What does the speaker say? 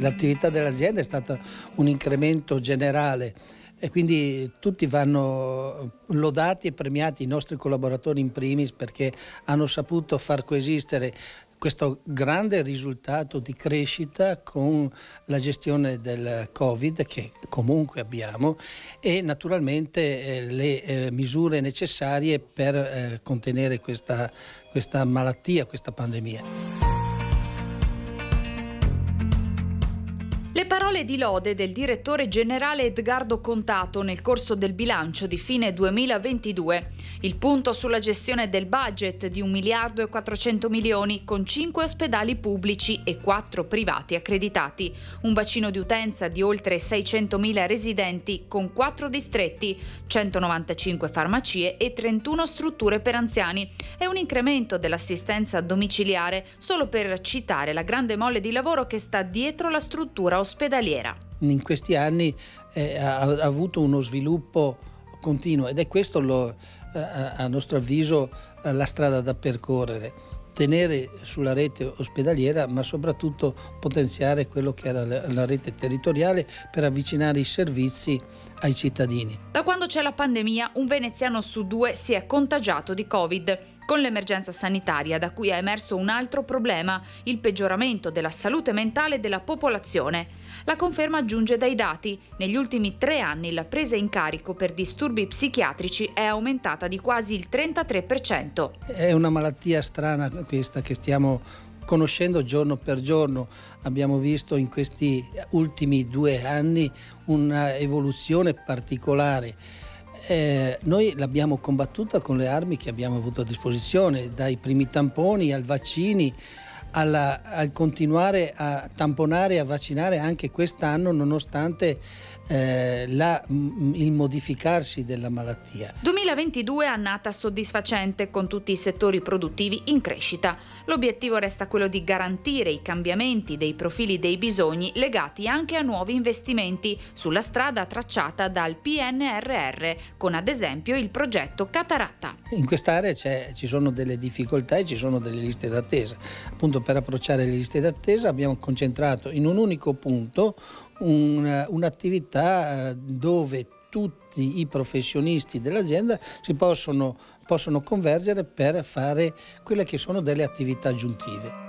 L'attività dell'azienda è stata un incremento generale e quindi tutti vanno lodati e premiati, i nostri collaboratori in primis, perché hanno saputo far coesistere questo grande risultato di crescita con la gestione del Covid che comunque abbiamo e naturalmente le misure necessarie per contenere questa malattia, questa pandemia. Le parole di lode del direttore generale Edgardo Contato nel corso del bilancio di fine 2022. Il punto sulla gestione del budget di 1 miliardo e 400 milioni con 5 ospedali pubblici e 4 privati accreditati. Un bacino di utenza di oltre 600.000 residenti con 4 distretti, 195 farmacie e 31 strutture per anziani. E un incremento dell'assistenza domiciliare, solo per citare la grande mole di lavoro che sta dietro la struttura ospedaliera. In questi anni ha avuto uno sviluppo continuo ed è questo a nostro avviso la strada da percorrere: tenere sulla rete ospedaliera ma soprattutto potenziare quello che era la rete territoriale per avvicinare i servizi ai cittadini. Da quando c'è la pandemia, un veneziano su 2 si è contagiato di Covid. Con l'emergenza sanitaria, da cui è emerso un altro problema, il peggioramento della salute mentale della popolazione. La conferma giunge dai dati. Negli ultimi 3 anni la presa in carico per disturbi psichiatrici è aumentata di quasi il 33%. È una malattia strana questa che stiamo conoscendo giorno per giorno. Abbiamo visto in questi ultimi 2 anni una evoluzione particolare. Noi l'abbiamo combattuta con le armi che abbiamo avuto a disposizione, dai primi tamponi ai vaccini, al continuare a tamponare e a vaccinare anche quest'anno nonostante il modificarsi della malattia. 2022 annata soddisfacente con tutti i settori produttivi in crescita. L'obiettivo resta quello di garantire i cambiamenti dei profili dei bisogni legati anche a nuovi investimenti sulla strada tracciata dal PNRR, con ad esempio il progetto Cataratta. In quest'area ci sono delle difficoltà e ci sono delle liste d'attesa. Appunto, per approcciare le liste d'attesa abbiamo concentrato in un unico punto un'attività dove tutti i professionisti dell'azienda si possono convergere per fare quelle che sono delle attività aggiuntive.